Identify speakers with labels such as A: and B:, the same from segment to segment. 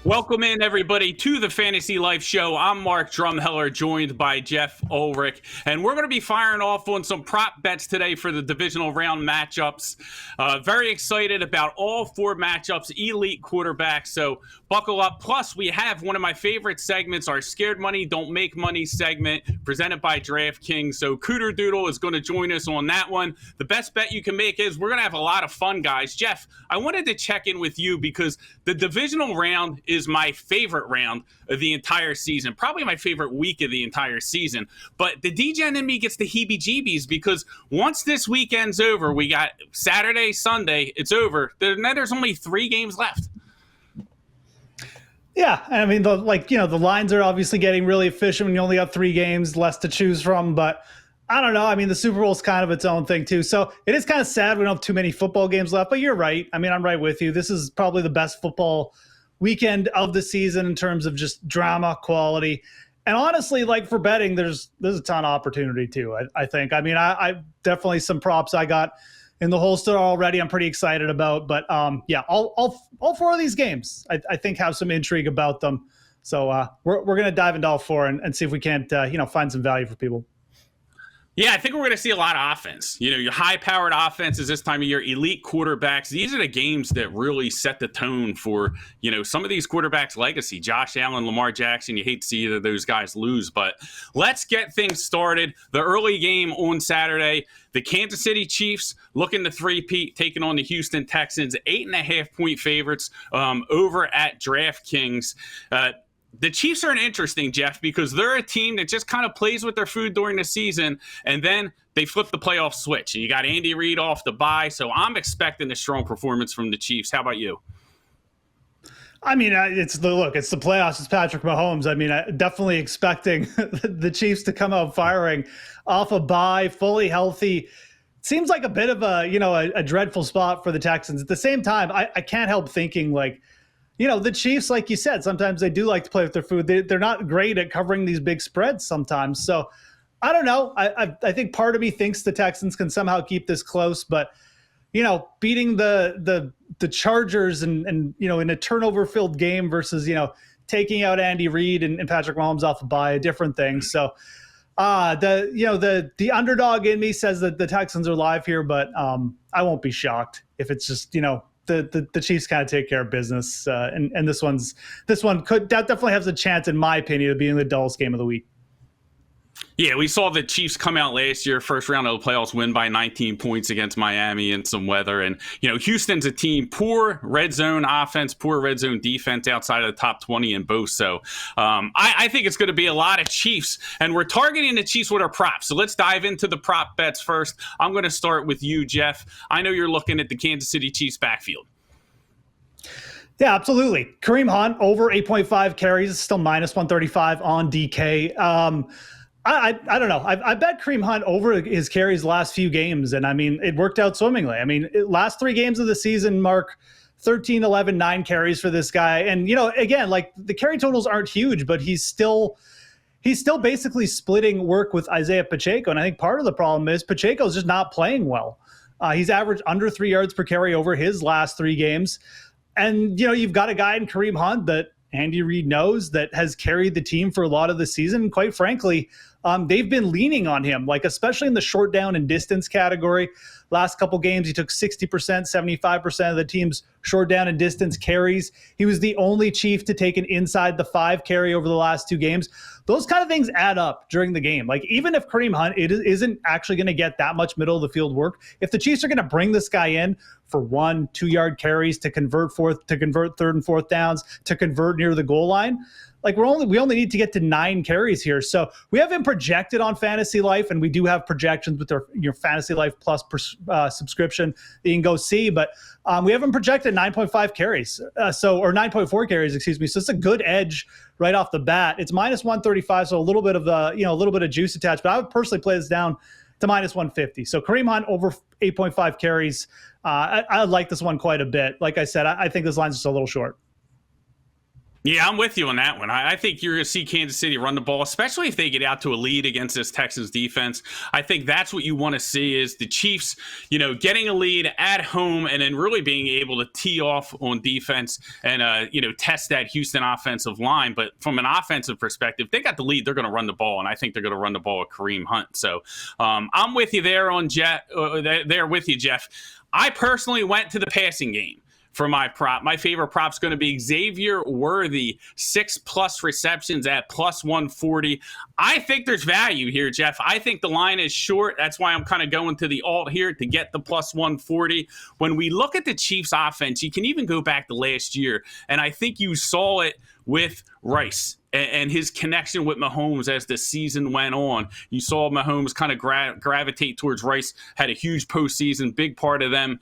A: Welcome in, everybody, to the Fantasy Life Show. I'm Mark Dumheller, joined by Geoff, Ulrich, and we're going to be firing off on some prop bets today for the divisional round matchups. Very excited about all four matchups, elite quarterbacks, so buckle up. Plus, we have one of my favorite segments, our Scared Money, Don't Make Money segment, presented by DraftKings. So Cooterdoodle is going to join us on that one. The best bet you can make is we're going to have a lot of fun, guys. Geoff, I wanted to check in with you because the divisional round is my favorite round of the entire season, probably my favorite week of the entire season. But the DGen in me gets the heebie-jeebies because once this weekend's over, we got Saturday, Sunday, it's over. Then there's only 3 games left.
B: Yeah, I mean, the lines are obviously getting really efficient when you only have 3 games, less to choose from. But I don't know. I mean, the Super Bowl is kind of its own thing, too. So it is kind of sad we don't have too many football games left. But you're right. I mean, I'm right with you. This is probably the best football weekend of the season in terms of just drama, quality. And honestly, like for betting, there's a ton of opportunity, too, I think. I mean, I definitely some props I got in the holster already I'm pretty excited about. But yeah, all 4 of these games I think have some intrigue about them. So we're going to dive into all 4 and see if we can't find some value for people.
A: Yeah, I think we're going to see a lot of offense. You know, your high-powered offenses this time of year, elite quarterbacks. These are the games that really set the tone for, some of these quarterbacks' legacy. Josh Allen, Lamar Jackson, you hate to see either of those guys lose. But let's get things started. The early game on Saturday, the Kansas City Chiefs looking to three-peat, taking on the Houston Texans, 8.5-point favorites over at DraftKings. The Chiefs are interesting, Geoff, because they're a team that just kind of plays with their food during the season, and then they flip the playoff switch. And you got Andy Reid off the bye, so I'm expecting a strong performance from the Chiefs. How about you?
B: I mean, it's the playoffs. It's Patrick Mahomes. I mean, definitely expecting the Chiefs to come out firing off a bye, fully healthy. Seems like a bit of a dreadful spot for the Texans. At the same time, I can't help thinking the Chiefs, like you said, sometimes they do like to play with their food. They're not great at covering these big spreads sometimes. So I don't know. I think part of me thinks the Texans can somehow keep this close, but beating the Chargers and in a turnover-filled game versus taking out Andy Reid and Patrick Mahomes off a bye, a different thing. So the underdog in me says that the Texans are live here, but I won't be shocked if it's just the Chiefs kind of take care of business, and this one definitely has a chance, in my opinion, of being the dullest game of the week.
A: Yeah, we saw the Chiefs come out last year, first round of the playoffs, win by 19 points against Miami in some weather. And, Houston's a team, poor red zone offense, poor red zone defense outside of the top 20 in both. So I think it's going to be a lot of Chiefs. And we're targeting the Chiefs with our props. So let's dive into the prop bets first. I'm going to start with you, Geoff. I know you're looking at the Kansas City Chiefs backfield.
B: Yeah, absolutely. Kareem Hunt over 8.5 carries, still minus 135 on DK. I don't know. I bet Kareem Hunt over his carries last few games, and I mean, it worked out swimmingly. I mean, last 3 games of the season, Mark, 13, 11, 9 carries for this guy. And, again, the carry totals aren't huge, but he's still basically splitting work with Isaiah Pacheco. And I think part of the problem is Pacheco's just not playing well. He's averaged under 3 yards per carry over his last 3 games. And, you've got a guy in Kareem Hunt that Andy Reid knows that has carried the team for a lot of the season. Quite frankly, they've been leaning on him, especially in the short down and distance category. Last couple games, he took 60%, 75% of the team's short down and distance carries. He was the only Chief to take an inside the 5 carry over the last 2 games. Those kind of things add up during the game. Even if Kareem Hunt isn't actually going to get that much middle of the field work, if the Chiefs are going to bring this guy in for 1-2 yard carries to convert 3rd and 4th downs, to convert near the goal line, we only need to get to 9 carries here. So we have him projected on Fantasy Life, and we do have projections with your Fantasy Life Plus subscription that you can go see. But we have him projected 9.5 carries, or 9.4 carries, excuse me. So it's a good edge right off the bat. It's minus 135, so a little bit of juice attached. But I would personally play this down to minus 150. So Kareem Hunt over 8.5 carries. I like this one quite a bit. Like I said, I think this line's just a little short.
A: Yeah, I'm with you on that one. I think you're going to see Kansas City run the ball, especially if they get out to a lead against this Texans defense. I think that's what you want to see is the Chiefs, getting a lead at home and then really being able to tee off on defense and, test that Houston offensive line. But from an offensive perspective, they got the lead. They're going to run the ball, and I think they're going to run the ball with Kareem Hunt. So I'm with you there on Jeff. There with you, Jeff. I personally went to the passing game. For my prop, my favorite prop's going to be Xavier Worthy, 6+ receptions at +140. I think there's value here, Jeff. I think the line is short. That's why I'm kind of going to the alt here to get the +140. When we look at the Chiefs offense, you can even go back to last year, and I think you saw it with Rice and his connection with Mahomes as the season went on. You saw Mahomes kind of gravitate towards Rice, had a huge postseason, big part of them,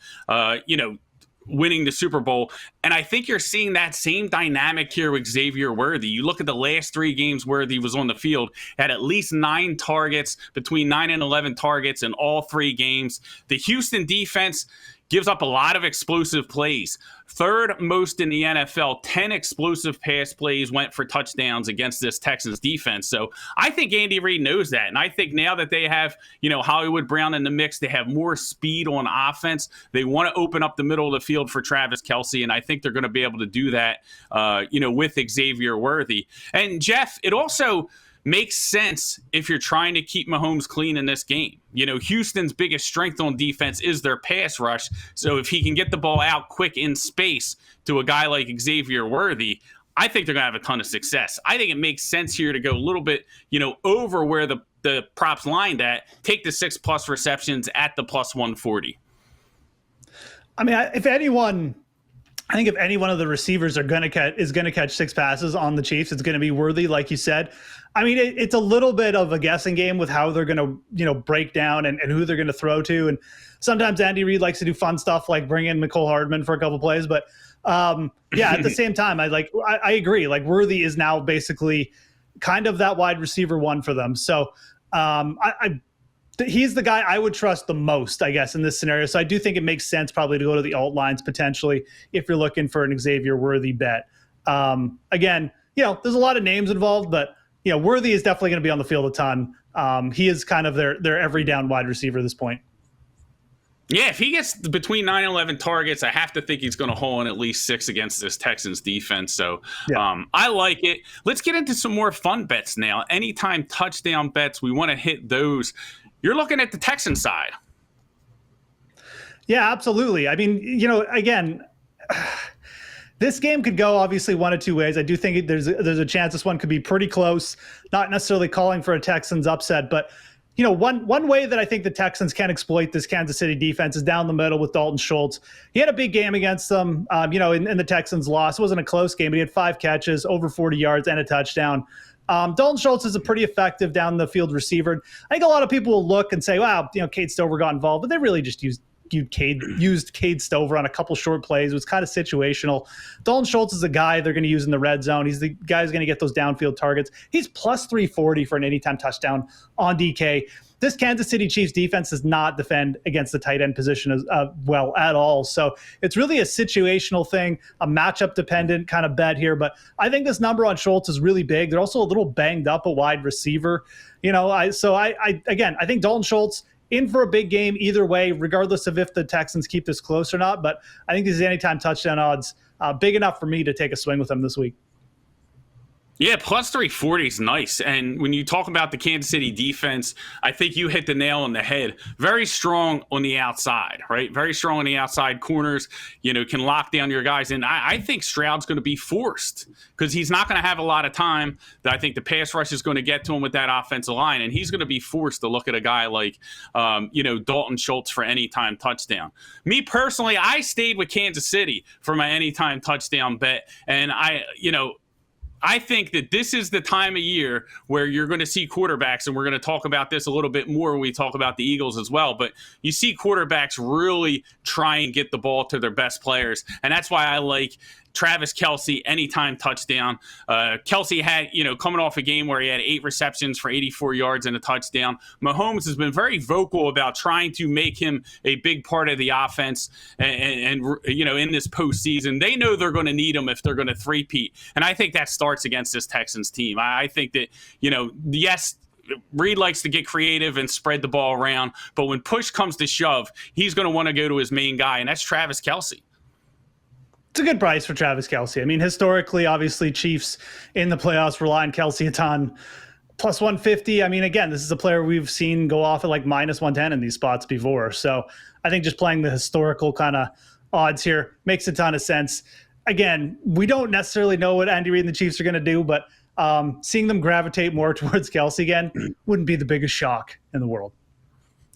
A: winning the Super Bowl. And I think you're seeing that same dynamic here with Xavier Worthy. You look at the last 3 games Worthy was on the field, had at least 9 targets, between 9 and 11 targets in all 3 games. The Houston defense gives up a lot of explosive plays. 3rd most in the NFL, 10 explosive pass plays went for touchdowns against this Texans defense. So I think Andy Reid knows that. And I think now that they have, Hollywood Brown in the mix, they have more speed on offense. They want to open up the middle of the field for Travis Kelce. And I think they're going to be able to do that, with Xavier Worthy. And Jeff, it also makes sense if you're trying to keep Mahomes clean in this game. Houston's biggest strength on defense is their pass rush. So if he can get the ball out quick in space to a guy like Xavier Worthy, I think they're going to have a ton of success. I think it makes sense here to go a little bit, over where the props lined at, take the 6+ receptions at the +140.
B: I mean, if any one of the receivers is going to catch 6 passes on the Chiefs, it's going to be Worthy, like you said. I mean, it's a little bit of a guessing game with how they're going to, break down and who they're going to throw to. And sometimes Andy Reid likes to do fun stuff like bring in Mecole Hardman for a couple plays. But at the same time, I agree. Like Worthy is now basically kind of that wide receiver one for them. So he's the guy I would trust the most, I guess, in this scenario. So I do think it makes sense probably to go to the alt lines potentially if you're looking for an Xavier Worthy bet. Again, there's a lot of names involved, but Worthy is definitely going to be on the field a ton. He is kind of their every down wide receiver at this point.
A: Yeah, if he gets between 9 and 11 targets, I have to think he's going to haul in at least 6 against this Texans defense. So I like it. Let's get into some more fun bets now. Anytime touchdown bets, we want to hit those. You're looking at the Texan side.
B: Yeah, absolutely. I mean, again, this game could go obviously one of 2 ways. I do think there's a chance this one could be pretty close, not necessarily calling for a Texans upset, but one way that I think the Texans can exploit this Kansas City defense is down the middle with Dalton Schultz. He had a big game against them, in the Texans loss. It wasn't a close game, but he had 5 catches, over 40 yards, and a touchdown. Dalton Schultz is a pretty effective down the field receiver. I think a lot of people will look and say, wow, Cade Stover got involved, but they really just used Cade Stover on a couple short plays. It was kind of situational. Dalton Schultz is a guy they're going to use in the red zone. He's the guy who's going to get those downfield targets. He's +340 for an anytime touchdown on DK. This Kansas City Chiefs defense does not defend against the tight end position as well at all. So it's really a situational thing, a matchup dependent kind of bet here. But I think this number on Schultz is really big. They're also a little banged up a wide receiver. I think Dalton Schultz in for a big game either way, regardless of if the Texans keep this close or not. But I think these anytime touchdown odds big enough for me to take a swing with them this week.
A: Yeah, +340 is nice. And when you talk about the Kansas City defense, I think you hit the nail on the head. Very strong on the outside, right? Very strong on the outside corners, can lock down your guys. And I think Stroud's going to be forced because he's not going to have a lot of time. I think the pass rush is going to get to him with that offensive line, and he's going to be forced to look at a guy like, Dalton Schultz for anytime touchdown. Me personally, I stayed with Kansas City for my anytime touchdown bet. And I think that this is the time of year where you're going to see quarterbacks, and we're going to talk about this a little bit more when we talk about the Eagles as well, but you see quarterbacks really try and get the ball to their best players, and that's why I like Travis Kelce, anytime touchdown. Kelce had, coming off a game where he had 8 receptions for 84 yards and a touchdown. Mahomes has been very vocal about trying to make him a big part of the offense. And in this postseason, they know they're going to need him if they're going to three-peat. And I think that starts against this Texans team. I think that, yes, Reed likes to get creative and spread the ball around, but when push comes to shove, he's going to want to go to his main guy, and that's Travis Kelce.
B: It's a good price for Travis Kelce. I mean, historically, obviously, Chiefs in the playoffs rely on Kelce a ton. Plus 150. I mean, again, this is a player we've seen go off at like minus 110 in these spots before. So I think just playing the historical kind of odds here makes a ton of sense. Again, we don't necessarily know what Andy Reid and the Chiefs are going to do, but seeing them gravitate more towards Kelce again wouldn't be the biggest shock in the world.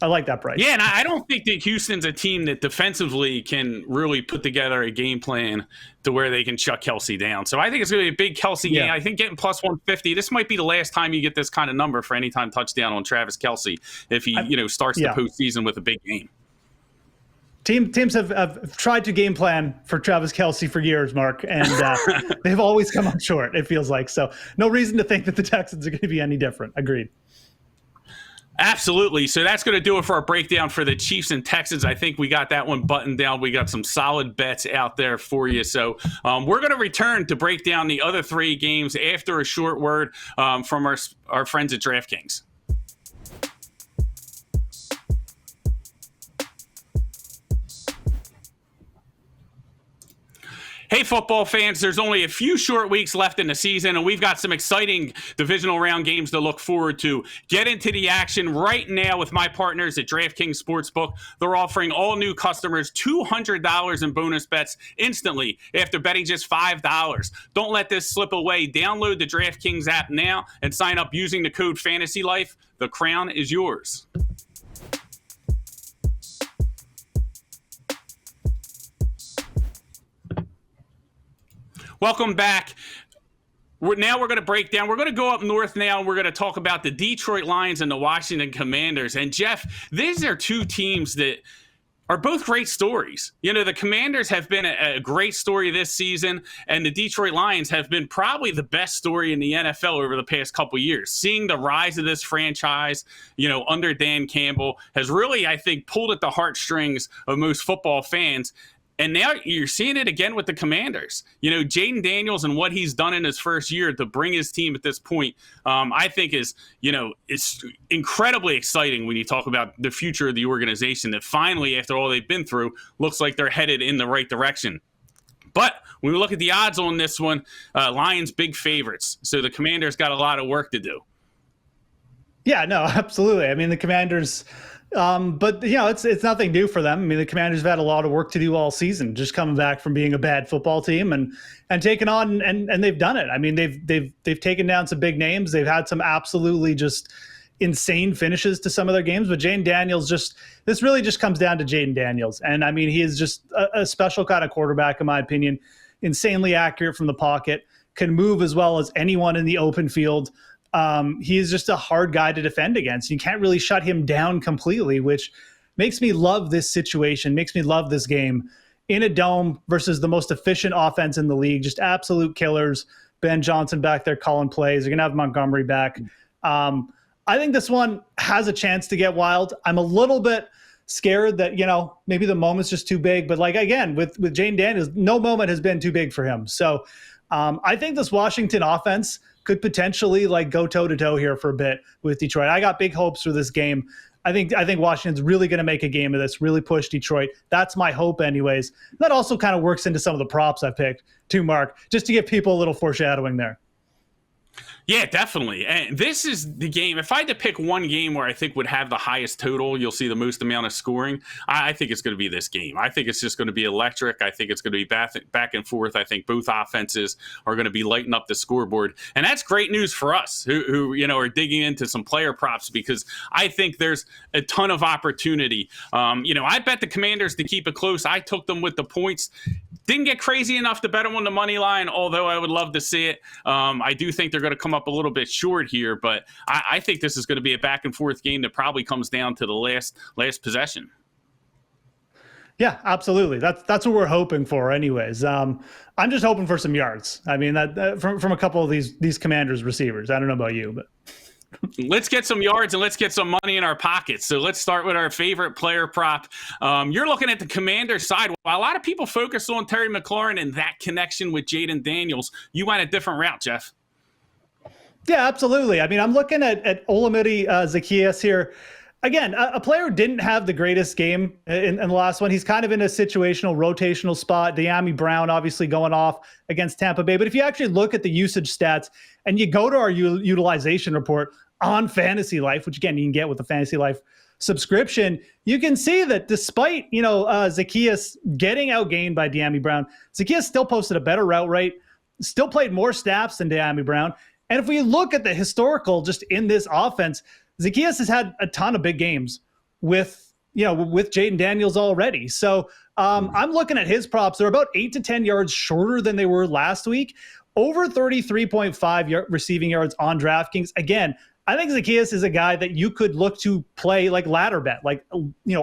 B: I like that price.
A: Yeah, and I don't think that Houston's a team that defensively can really put together a game plan to where they can shut Kelce down. So I think it's going to be a big Kelce game. I think getting plus 150, this might be the last time you get this kind of number for anytime touchdown on Travis Kelce if he starts the postseason with a big game.
B: Teams have tried to game plan for Travis Kelce for years, Mark, and they've always come up short, it feels like. So no reason to think that the Texans are going to be any different. Agreed.
A: Absolutely. So that's going to do it for our breakdown for the Chiefs and Texans. I think we got that one buttoned down. We got some solid bets out there for you. So we're going to return to break down the other 3 games after a short word from our friends at DraftKings. Hey, football fans, there's only a few short weeks left in the season, and we've got some exciting divisional round games to look forward to. Get into the action right now with my partners at DraftKings Sportsbook. They're offering all new customers $200 in bonus bets instantly after betting just $5. Don't let this slip away. Download the DraftKings app now and sign up using the code FantasyLife. The crown is yours. Welcome back. We're going to break down. We're going to go up north now, and we're going to talk about the Detroit Lions and the Washington Commanders. And, Geoff, these are 2 teams that are both great stories. The Commanders have been a great story this season, and the Detroit Lions have been probably the best story in the NFL over the past couple of years. Seeing the rise of this franchise, under Dan Campbell has really, I think, pulled at the heartstrings of most football fans. And now you're seeing it again with the Commanders. Jaden Daniels and what he's done in his first year to bring his team at this point, I think is, it's incredibly exciting when you talk about the future of the organization that finally, after all they've been through, looks like they're headed in the right direction. But when we look at the odds on this one, Lions big favorites. So the Commanders got a lot of work to do.
B: Yeah, no, absolutely. I mean, the Commanders... but it's nothing new for them. I mean, the Commanders have had a lot of work to do all season, just coming back from being a bad football team and taking on and they've done it. I mean, they've taken down some big names. They've had some absolutely just insane finishes to some of their games. But Jaden Daniels this really just comes down to Jaden Daniels, and I mean, he is just a special kind of quarterback in my opinion. Insanely accurate from the pocket, can move as well as anyone in the open field. He is just a hard guy to defend against. You can't really shut him down completely, which makes me love this situation, makes me love this game. In a dome versus the most efficient offense in the league, just absolute killers. Ben Johnson back there calling plays. You're going to have Montgomery back. I think this one has a chance to get wild. I'm a little bit scared that, maybe the moment's just too big. But again, with Jaden Daniels, no moment has been too big for him. So I think this Washington offense could potentially go toe-to-toe here for a bit with Detroit. I got big hopes for this game. I think Washington's really going to make a game of this, really push Detroit. That's my hope anyways. That also kind of works into some of the props I picked too, Mark, just to give people a little foreshadowing there.
A: Yeah, definitely. And this is the game. If I had to pick one game where I think would have the highest total, you'll see the most amount of scoring, I think it's going to be this game. I think it's just going to be electric. I think it's going to be back and forth. I think both offenses are going to be lighting up the scoreboard. And that's great news for us who are digging into some player props, because I think there's a ton of opportunity. I bet the Commanders to keep it close. I took them with the points. Didn't get crazy enough to bet them on the money line, although I would love to see it. I do think they're going to come up a little bit short here, but I think this is going to be a back and forth game that probably comes down to the last possession.
B: Yeah, absolutely. That's what we're hoping for, anyways. I'm just hoping for some yards. I mean, that from a couple of these Commanders receivers. I don't know about you, but
A: Let's get some yards and let's get some money in our pockets. So let's start with our favorite player prop. You're looking at the Commander side. While a lot of people focus on Terry McLaurin and that connection with Jaden Daniels, you went a different route, Geoff.
B: yeah, absolutely. I mean, I'm looking at Olamide Zaccheaus here. Again, a player who didn't have the greatest game in the last one. He's kind of in a situational, rotational spot. Dyami Brown obviously going off against Tampa Bay. But if you actually look at the usage stats and you go to our utilization report on FantasyLife, which again, you can get with the FantasyLife subscription, you can see that despite, Zaccheaus getting outgained by Dyami Brown, Zaccheaus still posted a better route rate, still played more snaps than Dyami Brown. And if we look at the historical just in this offense, Zaccheaus has had a ton of big games with Jaden Daniels already. So I'm looking at his props. They're about 8 to 10 yards shorter than they were last week. Over 33.5 receiving yards on DraftKings. Again, I think Zaccheaus is a guy that you could look to play like ladder bet, like,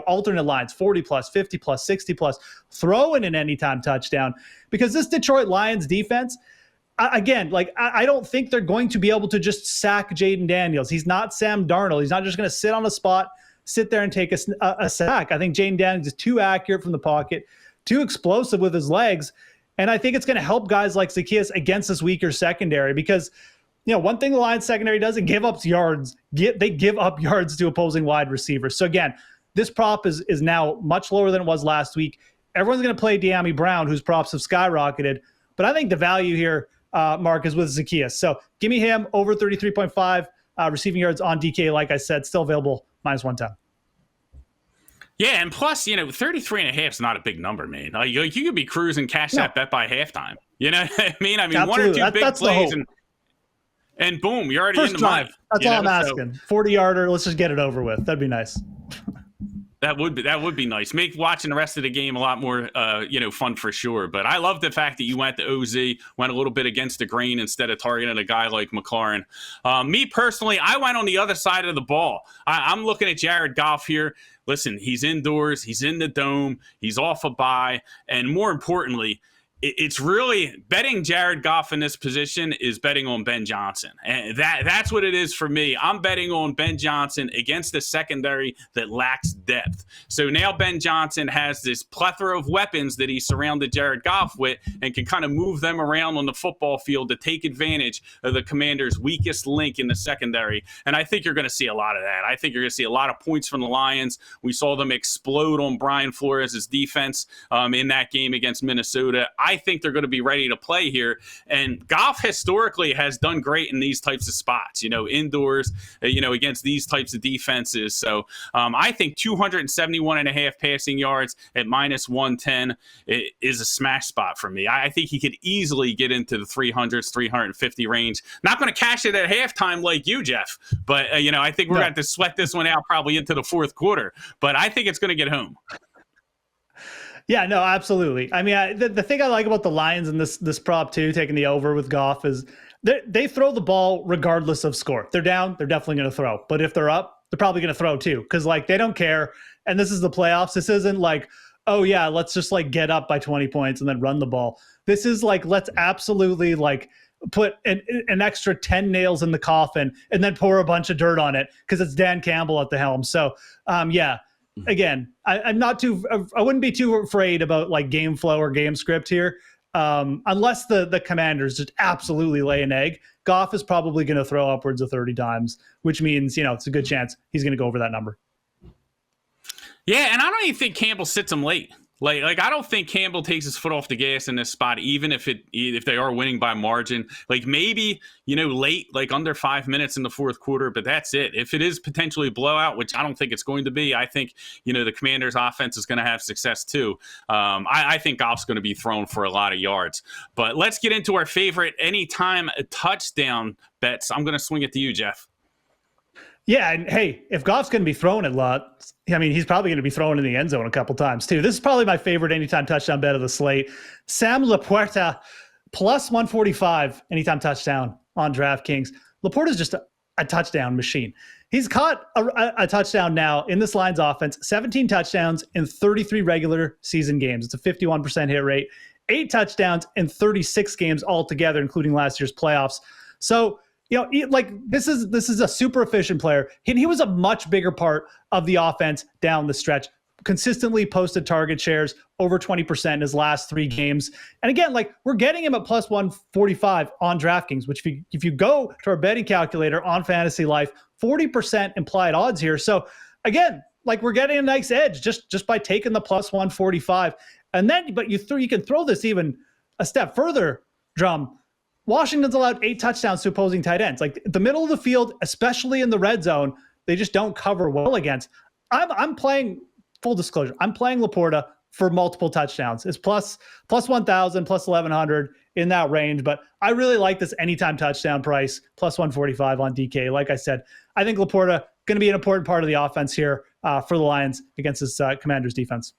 B: alternate lines, 40 plus, 50 plus, 60 plus, throw in an anytime touchdown. Because this Detroit Lions defense, again, I don't think they're going to be able to just sack Jaden Daniels. He's not Sam Darnold. He's not just going to sit on a spot, sit there and take a sack. I think Jaden Daniels is too accurate from the pocket, too explosive with his legs. And I think it's going to help guys like Zaccheaus against this weaker secondary because, one thing the Lions secondary does, it give up yards. They give up yards to opposing wide receivers. So again, this prop is now much lower than it was last week. Everyone's going to play Dyami Brown, whose props have skyrocketed. But I think the value here, Mark, is with Zaccheaus. So give me him over 33.5 receiving yards on DK. Like I said, still available -110.
A: Yeah, and plus, 33 and a half is not a big number, man. Like, you could be cruising cash that bet by halftime. You know what I mean?
B: Absolutely.
A: One or two big
B: that's
A: plays and boom, you're already
B: first
A: in the
B: drive.
A: money.
B: That's all I'm asking. 40-yarder. Let's just get it over with. That'd be nice.
A: That would be nice. Make watching the rest of the game a lot more, fun for sure. But I love the fact that you went to OZ, went a little bit against the grain instead of targeting a guy like McLaurin. Me personally, I went on the other side of the ball. I'm looking at Jared Goff here. Listen, he's indoors, he's in the dome, he's off a bye, and more importantly, it's really betting Jared Goff in this position is betting on Ben Johnson. And that's what it is for me. I'm betting on Ben Johnson against a secondary that lacks depth. So now Ben Johnson has this plethora of weapons that he surrounded Jared Goff with and can kind of move them around on the football field to take advantage of the Commanders' weakest link in the secondary. And I think you're going to see a lot of that. I think you're going to see a lot of points from the Lions. We saw them explode on Brian Flores' defense in that game against Minnesota. I think they're going to be ready to play here. And Goff historically has done great in these types of spots, indoors, against these types of defenses. So I think 271.5 passing yards at -110 is a smash spot for me. I think he could easily get into the 300s, 350 range. Not going to cash it at halftime like you, Geoff, but I think we're going to have to sweat this one out probably into the fourth quarter. But I think it's going to get home.
B: Yeah, no, absolutely. I mean, the thing I like about the Lions and this prop too, taking the over with Goff, is they throw the ball regardless of score. They're down, they're definitely going to throw. But if they're up, they're probably going to throw too, because they don't care. And this is the playoffs. This isn't like, oh yeah, let's just get up by 20 points and then run the ball. This is let's absolutely put an extra 10 nails in the coffin and then pour a bunch of dirt on it because it's Dan Campbell at the helm. So yeah. Again, I wouldn't be too afraid about game flow or game script here, unless the Commanders just absolutely lay an egg. Goff is probably going to throw upwards of 30 times, which means it's a good chance he's going to go over that number.
A: Yeah, and I don't even think Campbell sits him late. I don't think Campbell takes his foot off the gas in this spot, even if they are winning by margin. Maybe, late, under 5 minutes in the fourth quarter, but that's it. If it is potentially a blowout, which I don't think it's going to be, I think, the Commanders' offense is going to have success too. I think Goff's going to be thrown for a lot of yards. But let's get into our favorite anytime touchdown bets. I'm going to swing it to you, Geoff.
B: Yeah, and hey, if Goff's going to be throwing it a lot, I mean, he's probably going to be throwing in the end zone a couple times too. This is probably my favorite anytime touchdown bet of the slate. Sam Laporta plus 145 anytime touchdown on DraftKings. Laporta's just a touchdown machine. He's caught a touchdown now in this Lions offense, 17 touchdowns in 33 regular season games. It's a 51% hit rate, 8 touchdowns in 36 games altogether, including last year's playoffs. So, this is a super efficient player. He was a much bigger part of the offense down the stretch. Consistently posted target shares over 20% in his last 3 games. And again, we're getting him at plus 145 on DraftKings, which if you go to our betting calculator on FantasyLife, 40% implied odds here. So again, we're getting a nice edge just by taking the plus 145. And then, but you can throw this even a step further, Drum. Washington's allowed 8 touchdowns to opposing tight ends. The middle of the field, especially in the red zone, they just don't cover well against. I'm playing, full disclosure, I'm playing Laporta for multiple touchdowns. It's plus 1,000, plus 1,100 in that range. But I really like this anytime touchdown price, plus 145 on DK. Like I said, I think Laporta going to be an important part of the offense here for the Lions against this Commanders defense.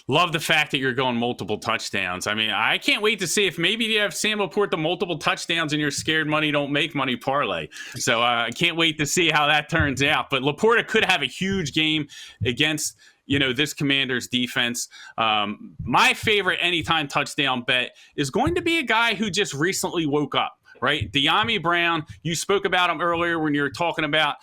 A: Love the fact that you're going multiple touchdowns. I mean, I can't wait to see if maybe you have Sam Laporte the multiple touchdowns in your scared money don't make money parlay. So I can't wait to see how that turns out. But Laporte could have a huge game against this Commanders defense. My favorite anytime touchdown bet is going to be a guy who just recently woke up. Right, Dyami Brown. You spoke about him earlier when you were talking about,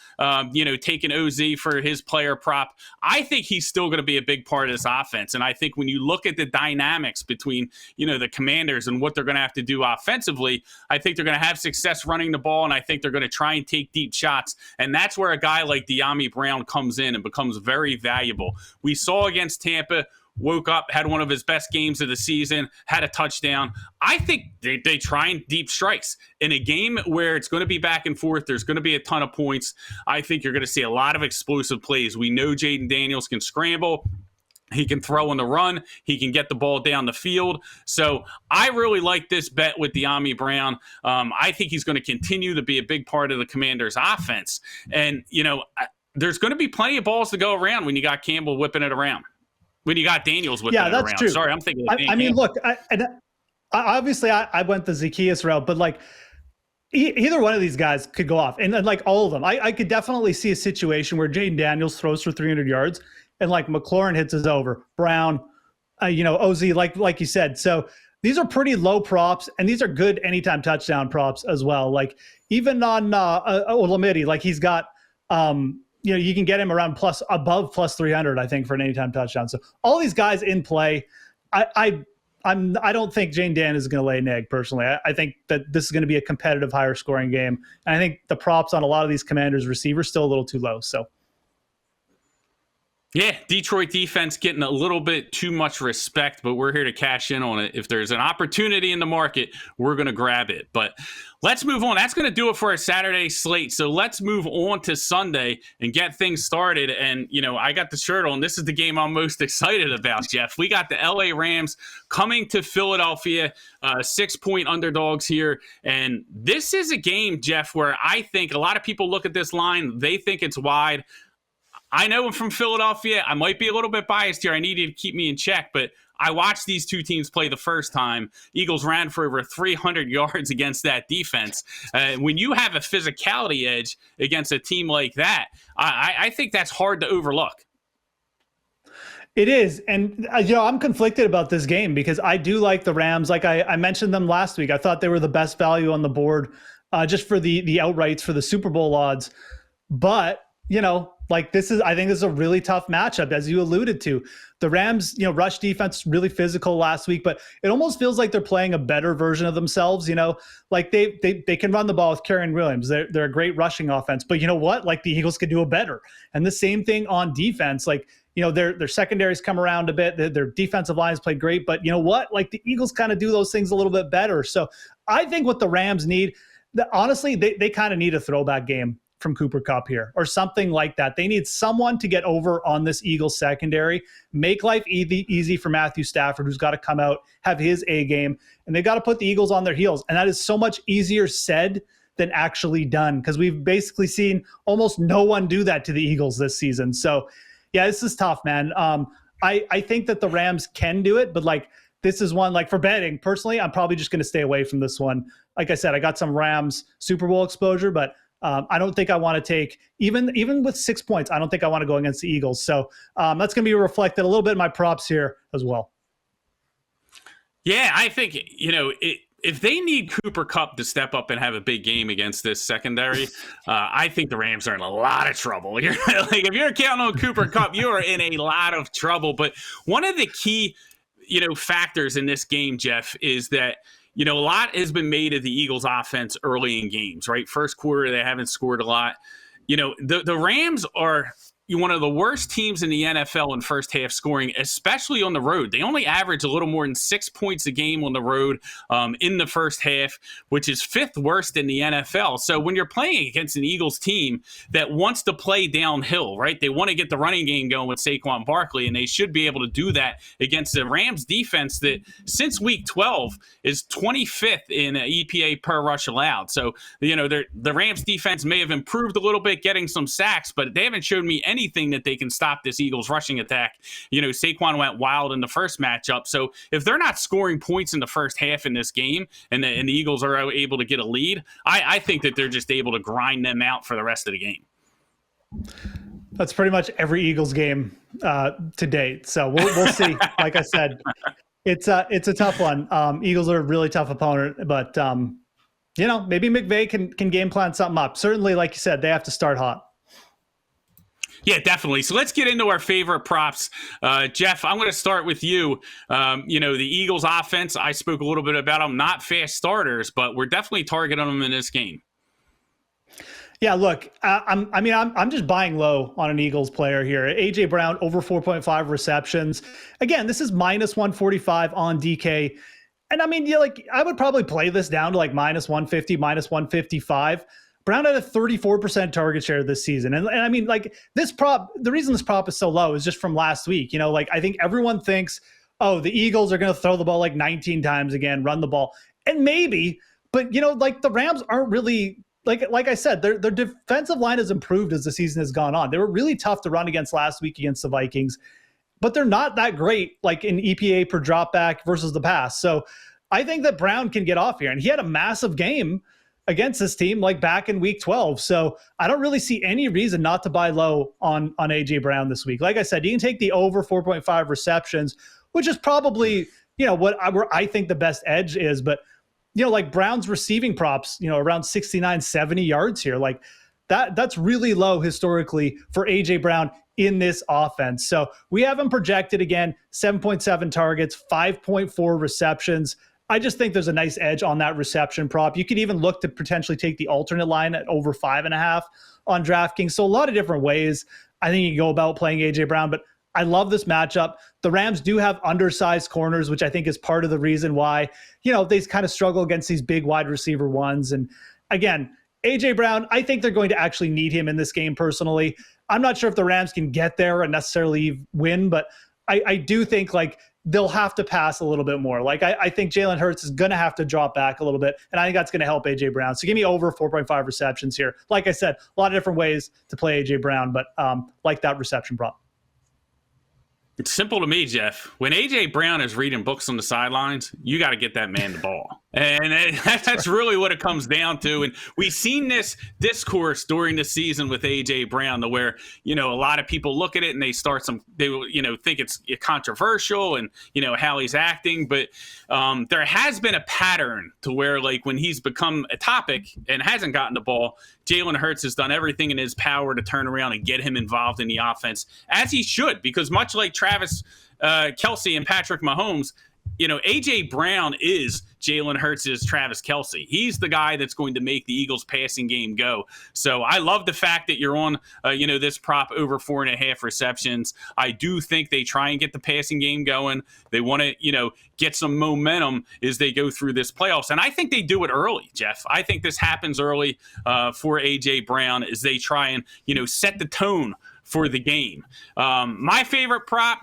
A: taking OZ for his player prop. I think he's still going to be a big part of this offense, and I think when you look at the dynamics between, the Commanders and what they're going to have to do offensively, I think they're going to have success running the ball, and I think they're going to try and take deep shots, and that's where a guy like Dyami Brown comes in and becomes very valuable. We saw against Tampa. Woke up, had one of his best games of the season, had a touchdown. I think they try and deep strikes. In a game where it's going to be back and forth, there's going to be a ton of points. I think you're going to see a lot of explosive plays. We know Jaden Daniels can scramble. He can throw on the run. He can get the ball down the field. So I really like this bet with Dyami Brown. I think he's going to continue to be a big part of the Commanders' offense. And, there's going to be plenty of balls to go around when you got Campbell whipping it around. When you got Daniels whipping it around.
B: True.
A: Sorry, I'm thinking.
B: I mean, look, obviously I went the Zacchaeus route, but either one of these guys could go off, and all of them. I could definitely see a situation where Jaden Daniels throws for 300 yards, and McLaurin hits his over. Brown, OZ, like you said. So these are pretty low props, and these are good anytime touchdown props as well. Even on Olamide, he's got. You can get him around above plus 300, I think, for an anytime touchdown. So all these guys in play, I don't think Jane Dan is going to lay an egg personally. I think that this is going to be a competitive, higher scoring game. And I think the props on a lot of these Commanders receivers still a little too low. So.
A: Yeah, Detroit defense getting a little bit too much respect, but we're here to cash in on it. If there's an opportunity in the market, we're going to grab it. But let's move on. That's going to do it for our Saturday slate. So let's move on to Sunday and get things started. And, I got the shirt on. This is the game I'm most excited about, Geoff. We got the LA Rams coming to Philadelphia, 6-point underdogs here. And this is a game, Geoff, where I think a lot of people look at this line. They think it's wide. I know I'm from Philadelphia. I might be a little bit biased here. I need you to keep me in check, but I watched these two teams play the first time. Eagles ran for over 300 yards against that defense. When you have a physicality edge against a team like that, I think that's hard to overlook.
B: It is. And, I'm conflicted about this game because I do like the Rams. I mentioned them last week. I thought they were the best value on the board just for the outrights for the Super Bowl odds. But, I think this is a really tough matchup, as you alluded to. The Rams, rush defense, really physical last week, but it almost feels like they're playing a better version of themselves. They can run the ball with Kerryon Williams. They're a great rushing offense, but you know what? The Eagles could do it better. And the same thing on defense. Their secondaries come around a bit. Their defensive lines played great, but you know what? The Eagles kind of do those things a little bit better. So I think what the Rams need, honestly, they kind of need a throwback game from Cooper Kupp here or something like that. They need someone to get over on this Eagles secondary, make life easy for Matthew Stafford, who's got to come out, have his A game, and they got to put the Eagles on their heels. And that is so much easier said than actually done because we've basically seen almost no one do that to the Eagles this season. So yeah, this is tough, man. I think that the Rams can do it, but this is one for betting. Personally, I'm probably just going to stay away from this one. Like I said, I got some Rams Super Bowl exposure, but I don't think I want to take, even with 6 points, I don't think I want to go against the Eagles. So that's going to be reflected a little bit in my props here as well.
A: Yeah, I think, if they need Cooper Kupp to step up and have a big game against this secondary, I think the Rams are in a lot of trouble. If you're counting on Cooper Kupp, you are in a lot of trouble. But one of the key, factors in this game, Geoff, is that, a lot has been made of the Eagles offense early in games, right? First quarter, they haven't scored a lot. The Rams are one of the worst teams in the NFL in first half scoring, especially on the road. They only average a little more than 6 points a game on the road in the first half, which is fifth worst in the NFL. So when you're playing against an Eagles team that wants to play downhill, right? They want to get the running game going with Saquon Barkley, and they should be able to do that against the Rams defense that since week 12 is 25th in EPA per rush allowed. So, the Rams defense may have improved a little bit getting some sacks, but they haven't showed me anything that they can stop this Eagles rushing attack. Saquon went wild in the first matchup. So if they're not scoring points in the first half in this game and the Eagles are able to get a lead, I think that they're just able to grind them out for the rest of the game.
B: That's pretty much every Eagles game to date. So we'll see. Like I said, it's a tough one. Eagles are a really tough opponent, but maybe McVay can game plan something up. Certainly, like you said, they have to start hot.
A: Yeah, definitely. So let's get into our favorite props. Geoff, I'm going to start with you. The Eagles offense, I spoke a little bit about them, not fast starters, but we're definitely targeting them in this game.
B: Yeah, look, I'm just buying low on an Eagles player here. A.J. Brown, over 4.5 receptions. Again, this is minus 145 on DK. And I would probably play this down to like minus 150, minus 155. Brown had a 34% target share this season. And this prop, the reason this prop is so low is just from last week. I think everyone thinks, oh, the Eagles are going to throw the ball like 19 times again, run the ball. And maybe, but the Rams aren't really, like I said, their defensive line has improved as the season has gone on. They were really tough to run against last week against the Vikings, but they're not that great, like in EPA per drop back versus the pass. So I think that Brown can get off here. And he had a massive game against this team, like back in week 12. So I don't really see any reason not to buy low on A.J. Brown this week. Like I said, you can take the over 4.5 receptions, which is probably, where I think the best edge is. But, Brown's receiving props, around 69, 70 yards here. Like that's really low historically for A.J. Brown in this offense. So we have him projected again, 7.7 targets, 5.4 receptions. I just think there's a nice edge on that reception prop. You could even look to potentially take the alternate line at over 5.5 on DraftKings. So a lot of different ways I think you can go about playing A.J. Brown, but I love this matchup. The Rams do have undersized corners, which I think is part of the reason why, they kind of struggle against these big wide receiver ones. And again, A.J. Brown, I think they're going to actually need him in this game personally. I'm not sure if the Rams can get there and necessarily win, but I do think they'll have to pass a little bit more. I think Jalen Hurts is going to have to drop back a little bit, and I think that's going to help A.J. Brown. So give me over 4.5 receptions here. Like I said, a lot of different ways to play A.J. Brown, but like that reception prop.
A: It's simple to me, Geoff. When A.J. Brown is reading books on the sidelines, you got to get that man the ball. And that's really what it comes down to. And we've seen this discourse during the season with A.J. Brown, to where, a lot of people look at it and they think it's controversial and, how he's acting. But there has been a pattern to where, when he's become a topic and hasn't gotten the ball, Jalen Hurts has done everything in his power to turn around and get him involved in the offense, as he should, because much like Travis Kelce and Patrick Mahomes, A.J. Brown is Jalen Hurts' Travis Kelce. He's the guy that's going to make the Eagles passing game go. So I love the fact that you're on, this prop over 4.5 receptions. I do think they try and get the passing game going. They want to, get some momentum as they go through this playoffs. And I think they do it early, Geoff. I think this happens early for A.J. Brown as they try and, set the tone for the game. My favorite prop,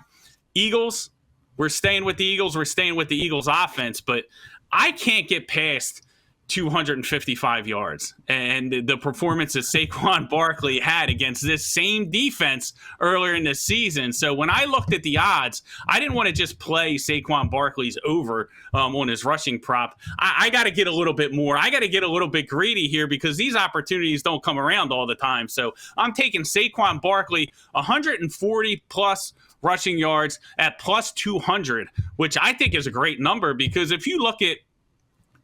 A: Eagles. We're staying with the Eagles. We're staying with the Eagles offense, but I can't get past, 255 yards. And the performance that Saquon Barkley had against this same defense earlier in the season. So when I looked at the odds, I didn't want to just play Saquon Barkley's over on his rushing prop. I got to get a little bit more. I got to get a little bit greedy here because these opportunities don't come around all the time. So I'm taking Saquon Barkley 140 plus rushing yards at plus 200, which I think is a great number because if you look at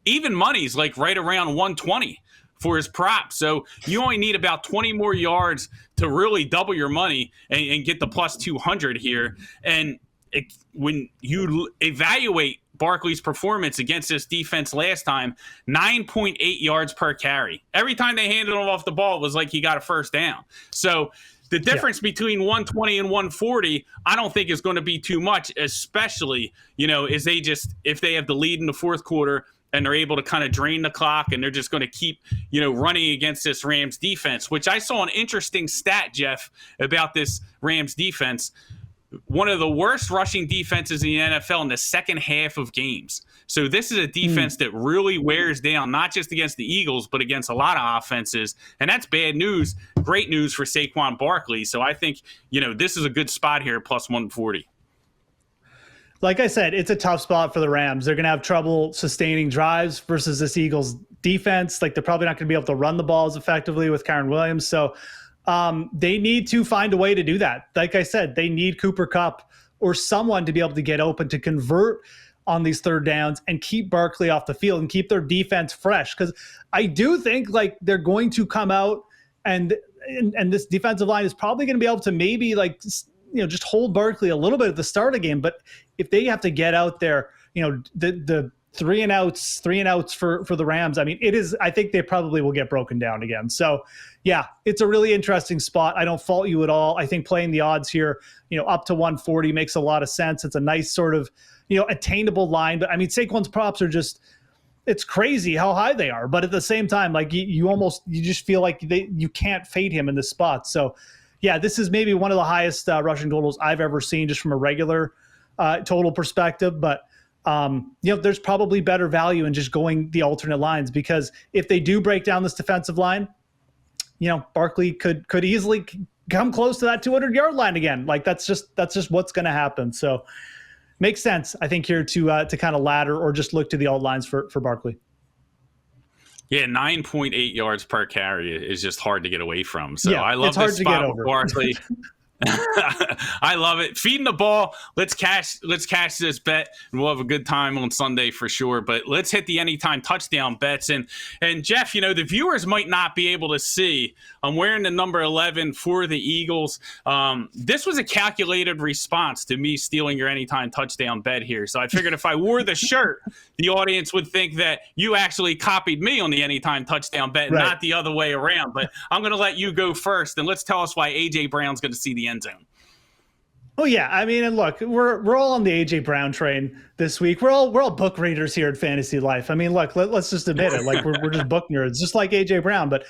A: even money's like right around 120 for his prop. So you only need about 20 more yards to really double your money and get the plus 200 here. And when you evaluate Barkley's performance against this defense last time, 9.8 yards per carry. Every time they handed him off the ball, it was like he got a first down. So the difference between 120 and 140, I don't think is going to be too much, especially, is if they have the lead in the fourth quarter and they're able to kind of drain the clock and they're just going to keep, running against this Rams defense, which I saw an interesting stat, Geoff, about this Rams defense. One of the worst rushing defenses in the NFL in the second half of games. So this is a defense that really wears down, not just against the Eagles, but against a lot of offenses. And that's bad news. Great news for Saquon Barkley. So I think, this is a good spot here, plus 140.
B: Like I said, it's a tough spot for the Rams. They're going to have trouble sustaining drives versus this Eagles defense. Like, they're probably not going to be able to run the balls effectively with Kyren Williams. So they need to find a way to do that. Like I said, they need Cooper Kupp or someone to be able to get open to convert on these third downs and keep Barkley off the field and keep their defense fresh. Because I do think like they're going to come out and this defensive line is probably going to be able to maybe just hold Barkley a little bit at the start of the game. But if they have to get out there, the three and outs for the Rams, I think they probably will get broken down again. So yeah, it's a really interesting spot. I don't fault you at all. I think playing the odds here, up to 140 makes a lot of sense. It's a nice sort of, attainable line. But Saquon's props are just, it's crazy how high they are. But at the same time, like you just feel like you can't fade him in this spot. So yeah, this is maybe one of the highest rushing totals I've ever seen just from a regular total perspective. But, there's probably better value in just going the alternate lines because if they do break down this defensive line, Barkley could easily come close to that 200-yard line again. Like that's just what's going to happen. So makes sense, I think, here to kind of ladder or just look to the alt lines for Barkley. Yeah,
A: 9.8 yards per carry is just hard to get away from. So
B: yeah,
A: I love this spot with Barkley. I love it. Feeding the ball. Let's cash this bet, and we'll have a good time on Sunday for sure. But let's hit the anytime touchdown bets. And Geoff, the viewers might not be able to see. I'm wearing the number 11 for the Eagles. This was a calculated response to me stealing your anytime touchdown bet here. So I figured if I wore the shirt, the audience would think that you actually copied me on the anytime touchdown bet,
B: right,
A: not the other way around. But I'm going to let you go first, and let's tell us why A.J. Brown's going to see the end zone.
B: Oh yeah, and look, we're all on the AJ Brown train this week. We're all book readers here at Fantasy Life. Look, let's just admit it. Like we're just book nerds, just like AJ Brown. But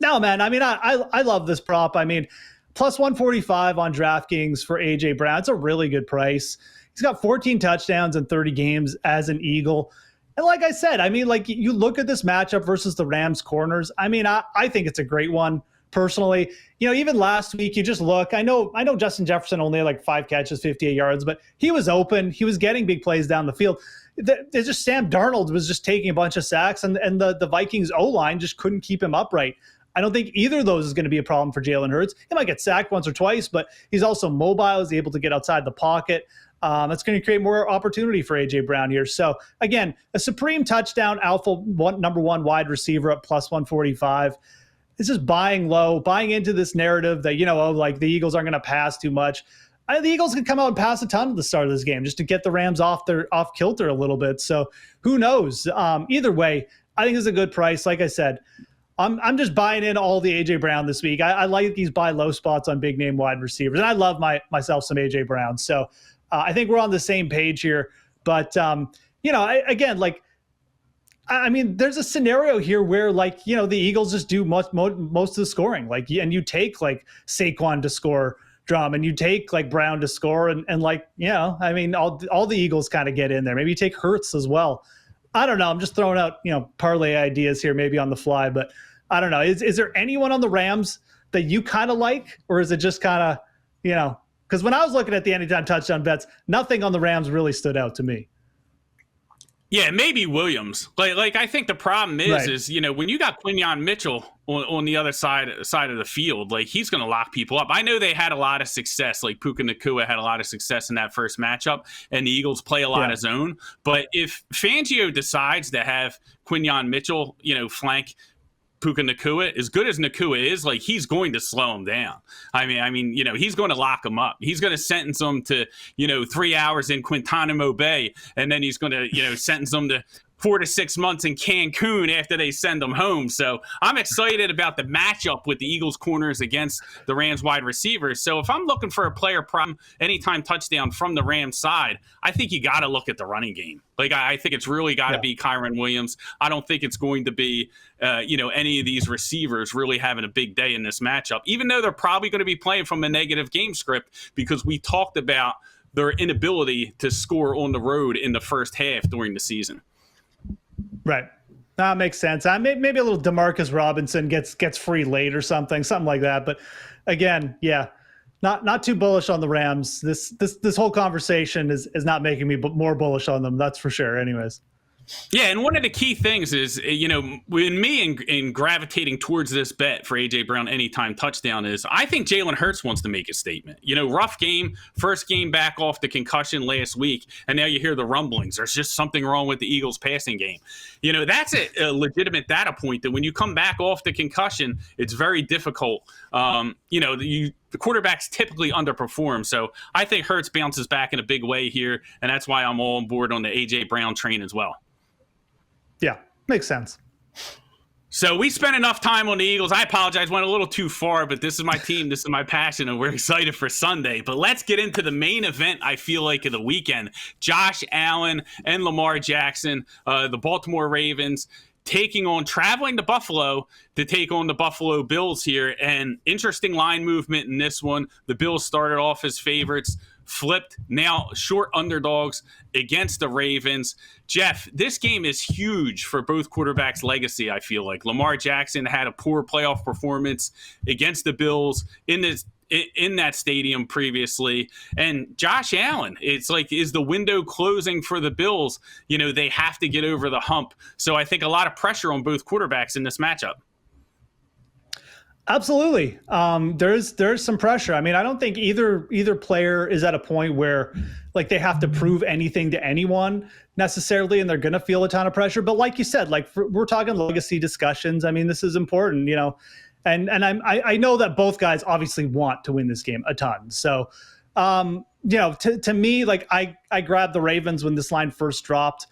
B: no, man, I love this prop. Plus 145 on DraftKings for AJ Brown. It's a really good price. He's got 14 touchdowns in 30 games as an Eagle. And like I said, you look at this matchup versus the Rams corners. I think it's a great one. Personally, even last week, you just look. I know Justin Jefferson only had like 5 catches, 58 yards, but he was open. He was getting big plays down the field. It's just Sam Darnold was just taking a bunch of sacks, and the Vikings O-line just couldn't keep him upright. I don't think either of those is going to be a problem for Jalen Hurts. He might get sacked once or twice, but he's also mobile. He's able to get outside the pocket. That's going to create more opportunity for A.J. Brown here. So, again, a supreme touchdown alpha number one wide receiver at plus 145. It's just buying low, buying into this narrative that, the Eagles aren't going to pass too much. The Eagles could come out and pass a ton at the start of this game just to get the Rams off kilter a little bit. So who knows? Either way, I think it's a good price. Like I said, I'm just buying in all the A.J. Brown this week. I like these buy low spots on big name wide receivers. And I love myself some A.J. Brown. So I think we're on the same page here. But, there's a scenario here where, the Eagles just do most of the scoring. And you take, Saquon to score, Drum, and you take, Brown to score. And all the Eagles kind of get in there. Maybe you take Hurts as well. I don't know. I'm just throwing out, parlay ideas here, maybe on the fly, but I don't know. Is there anyone on the Rams that you kind of like, or is it just kind of, because when I was looking at the anytime touchdown bets, nothing on the Rams really stood out to me.
A: Yeah, maybe Williams. Like I think the problem is when you got Quinyon Mitchell on the other side of the field, like he's going to lock people up. I know they had a lot of success. Like Puka Nacua had a lot of success in that first matchup, and the Eagles play a lot of zone. But if Fangio decides to have Quinyon Mitchell, flank Puka Nacua, as good as Nacua is, like he's going to slow him down. I mean, he's going to lock him up. He's going to sentence him to, 3 hours in Guantanamo Bay, and then he's going to, sentence him to 4 to 6 months in Cancun after they send them home. So I'm excited about the matchup with the Eagles corners against the Rams wide receivers. So if I'm looking for a player problem, anytime touchdown from the Rams side, I think you got to look at the running game. Like I think it's really got to be Kyren Williams. I don't think it's going to be, any of these receivers really having a big day in this matchup, even though they're probably going to be playing from a negative game script because we talked about their inability to score on the road in the first half during the season.
B: Right. That makes sense. Maybe a little DeMarcus Robinson gets free late or something like that. But again, not too bullish on the Rams. This whole conversation is not making me more bullish on them. That's for sure. Anyways.
A: Yeah, and one of the key things is, when me in gravitating towards this bet for A.J. Brown anytime touchdown is, I think Jalen Hurts wants to make a statement. Rough game, first game back off the concussion last week, and now you hear the rumblings. There's just something wrong with the Eagles' passing game. That's a legitimate data point that when you come back off the concussion, it's very difficult. The quarterbacks typically underperform. So I think Hurts bounces back in a big way here, and that's why I'm all on board on the A.J. Brown train as well.
B: Yeah, makes sense.
A: So we spent enough time on the Eagles. I apologize, went a little too far, but this is my team, this is my passion, and we're excited for Sunday. But let's get into the main event, I feel like, of the weekend. Josh Allen and Lamar Jackson, the Baltimore Ravens, traveling to Buffalo to take on the Buffalo Bills here. And interesting line movement in this one. The Bills started off as favorites, flipped, now short underdogs against the Ravens. Geoff, this game is huge for both quarterbacks' legacy, I feel like. Lamar Jackson had a poor playoff performance against the Bills in that stadium previously. And Josh Allen, it's like, is the window closing for the Bills? They have to get over the hump. So I think a lot of pressure on both quarterbacks in this matchup.
B: Absolutely. There's some pressure. I mean, I don't think either player is at a point where like they have to prove anything to anyone necessarily, and they're going to feel a ton of pressure. But like you said, we're talking legacy discussions. I mean, this is important, and I know that both guys obviously want to win this game a ton. So, to me, like I grabbed the Ravens when this line first dropped.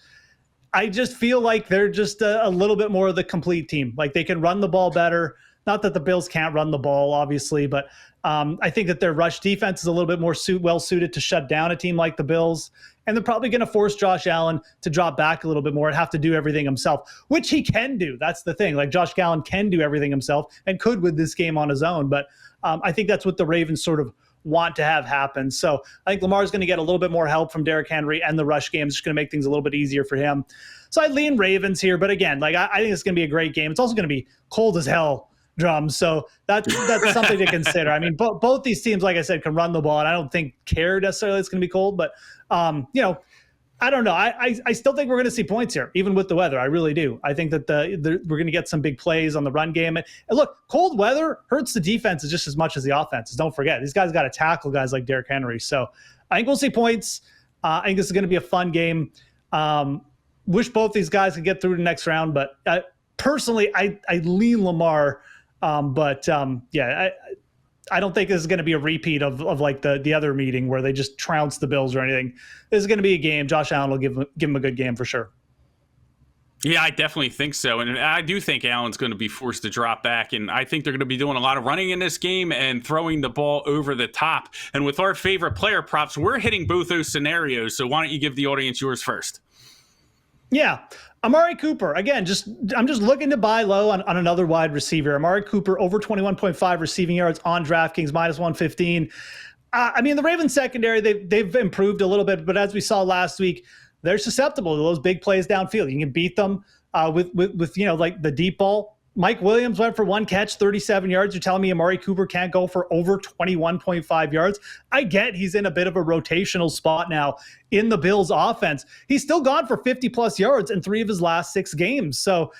B: I just feel like they're just a little bit more of the complete team. Like they can run the ball better. Not that the Bills can't run the ball, obviously, but I think that their rush defense is a little bit more well-suited to shut down a team like the Bills. And they're probably going to force Josh Allen to drop back a little bit more and have to do everything himself, which he can do. That's the thing. Like Josh Allen can do everything himself and could with this game on his own. But I think that's what the Ravens sort of want to have happen. So I think Lamar's going to get a little bit more help from Derrick Henry, and the rush game is just going to make things a little bit easier for him. So I lean Ravens here. But again, like I think it's going to be a great game. It's also going to be cold as hell, Drums. So that's something to consider. I mean, both these teams, like I said, can run the ball, and I don't think care necessarily it's going to be cold, but I don't know. I still think we're going to see points here, even with the weather. I really do. I think that we're going to get some big plays on the run game. And look, cold weather hurts the defenses just as much as the offenses. Don't forget, these guys got to tackle guys like Derrick Henry. So I think we'll see points. I think this is going to be a fun game. Wish both these guys could get through the next round, but personally, I lean Lamar. I don't think this is going to be a repeat of like the other meeting where they just trounced the Bills or anything. This is going to be a game. Josh Allen will give him a good game for sure.
A: Yeah, I definitely think so. And I do think Allen's going to be forced to drop back. And I think they're going to be doing a lot of running in this game and throwing the ball over the top. And with our favorite player props, we're hitting both those scenarios. So why don't you give the audience yours first?
B: Yeah. Amari Cooper, again, I'm just looking to buy low on another wide receiver. Amari Cooper over 21.5 receiving yards on DraftKings, minus 115. I mean, the Ravens secondary, they've improved a little bit, but as we saw last week, they're susceptible to those big plays downfield. You can beat them with like the deep ball. Mike Williams went for one catch, 37 yards. You're telling me Amari Cooper can't go for over 21.5 yards? I get he's in a bit of a rotational spot now in the Bills offense. He's still gone for 50-plus yards in 3 of his last 6 games. So,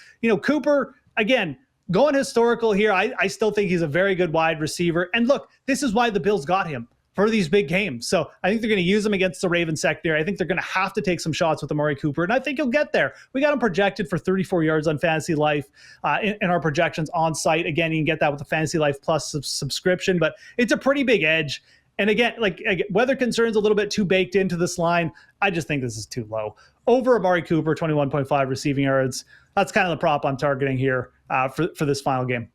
B: Cooper, again, going historical here, I still think he's a very good wide receiver. And look, this is why the Bills got him, for these big games. So I think they're going to use him against the Ravens secondary. I think they're going to have to take some shots with Amari Cooper, and I think he'll get there. We got him projected for 34 yards on FantasyLife in our projections on site. Again, you can get that with the FantasyLife Plus subscription, but it's a pretty big edge. And again, weather concerns a little bit too baked into this line. I just think this is too low. Over Amari Cooper, 21.5 receiving yards. That's kind of the prop I'm targeting here for this final game.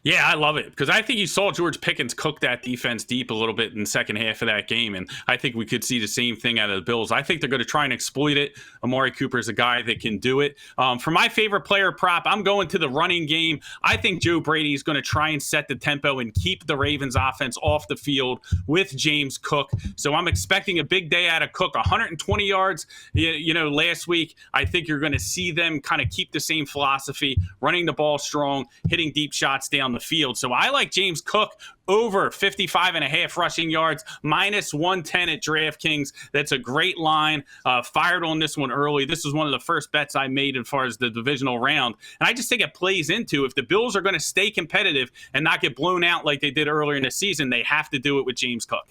A: Yeah, I love it because I think you saw George Pickens cook that defense deep a little bit in the second half of that game, and I think we could see the same thing out of the Bills. I think they're going to try and exploit it. Amari Cooper is a guy that can do it. For my favorite player prop, I'm going to the running game. I think Joe Brady is going to try and set the tempo and keep the Ravens offense off the field with James Cook. So I'm expecting a big day out of Cook, 120 yards. Last week, I think you're going to see them kind of keep the same philosophy, running the ball strong, hitting deep shots down the field. So I like James Cook over 55.5 rushing yards, minus 110 at DraftKings. That's a great line. Fired on this one early. This was one of the first bets I made as far as the divisional round. And I just think it plays into, if the Bills are going to stay competitive and not get blown out like they did earlier in the season, they have to do it with James Cook.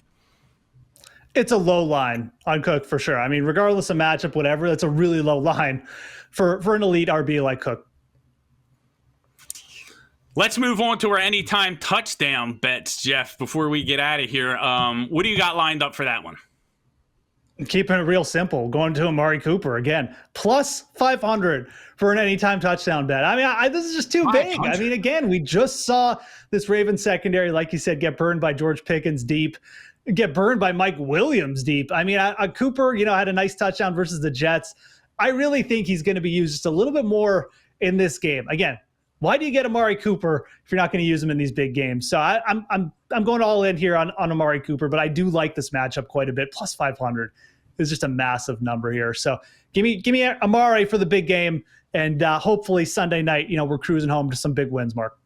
B: It's a low line on Cook for sure. I mean, regardless of matchup, whatever, that's a really low line for an elite RB like Cook.
A: Let's move on to our anytime touchdown bets, Geoff, before we get out of here. What do you got lined up for that one?
B: Keeping it real simple, going to Amari Cooper again, plus 500 for an anytime touchdown bet. I mean, this is just too big. I mean, again, we just saw this Ravens secondary, like you said, get burned by George Pickens deep, get burned by Mike Williams deep. I mean, Cooper, had a nice touchdown versus the Jets. I really think he's going to be used just a little bit more in this game. Again, why do you get Amari Cooper if you're not going to use him in these big games? So I'm going all in here on Amari Cooper, but I do like this matchup quite a bit. Plus 500 is just a massive number here. So give me Amari for the big game, and hopefully Sunday night, we're cruising home to some big wins, Mark.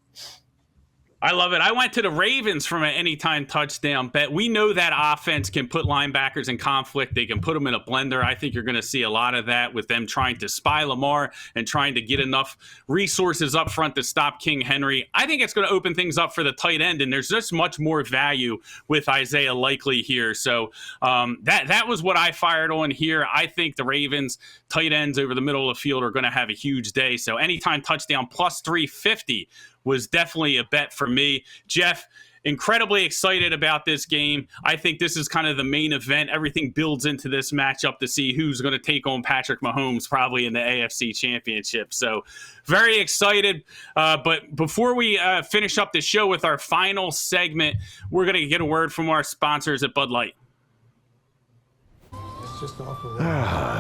A: I love it. I went to the Ravens from an anytime touchdown bet. We know that offense can put linebackers in conflict. They can put them in a blender. I think you're going to see a lot of that with them trying to spy Lamar and trying to get enough resources up front to stop King Henry. I think it's going to open things up for the tight end, and there's just much more value with Isaiah Likely here. So that was what I fired on here. I think the Ravens tight ends over the middle of the field are going to have a huge day. So anytime touchdown plus 350 was definitely a bet for me. Geoff, incredibly excited about this game. I think this is kind of the main event. Everything builds into this matchup to see who's going to take on Patrick Mahomes probably in the AFC Championship. So very excited. But before we finish up the show with our final segment, we're going to get a word from our sponsors at Bud Light.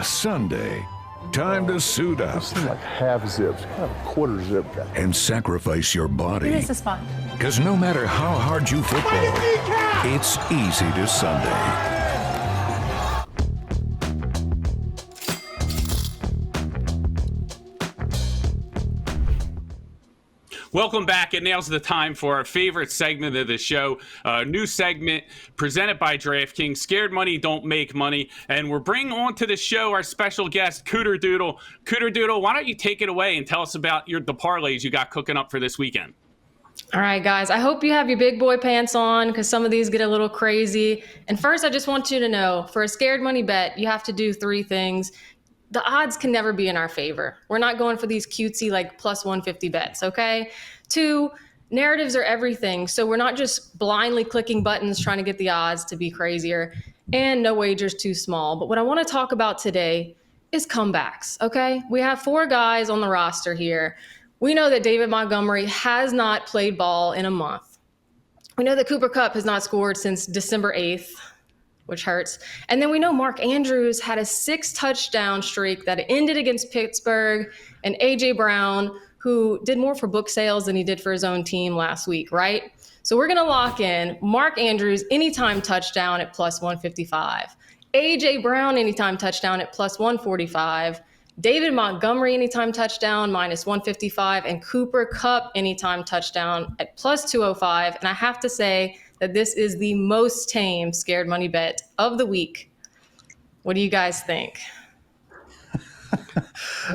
C: Sunday. Time to suit up.
D: This is like half zips, kind of quarter zip guy.
C: And sacrifice your body.
E: This is fun.
C: Because no matter how hard you football, it's easy to Sunday.
A: Welcome back, and now's the time for our favorite segment of the show. New segment presented by DraftKings. Scared money don't make money. And we're bringing on to the show our special guest, Cooterdoodle. Cooterdoodle, why don't you take it away and tell us about the parlays you got cooking up for this weekend?
E: All right, guys, I hope you have your big boy pants on because some of these get a little crazy. And first, I just want you to know, for a scared money bet, you have to do 3 things. The odds can never be in our favor. We're not going for these cutesy plus 150 bets, okay? 2, narratives are everything. So we're not just blindly clicking buttons trying to get the odds to be crazier, and no wagers too small. But what I want to talk about today is comebacks, okay? We have 4 guys on the roster here. We know that David Montgomery has not played ball in a month. We know that Cooper Kupp has not scored since December 8th. Which hurts. And then we know Mark Andrews had a 6-touchdown streak that ended against Pittsburgh, and A.J. Brown, who did more for book sales than he did for his own team last week, right? So we're going to lock in Mark Andrews anytime touchdown at plus 155. A.J. Brown anytime touchdown at plus 145. David Montgomery anytime touchdown minus 155. And Cooper Kupp anytime touchdown at plus 205. And I have to say that this is the most tame scared money bet of the week. What do you guys think?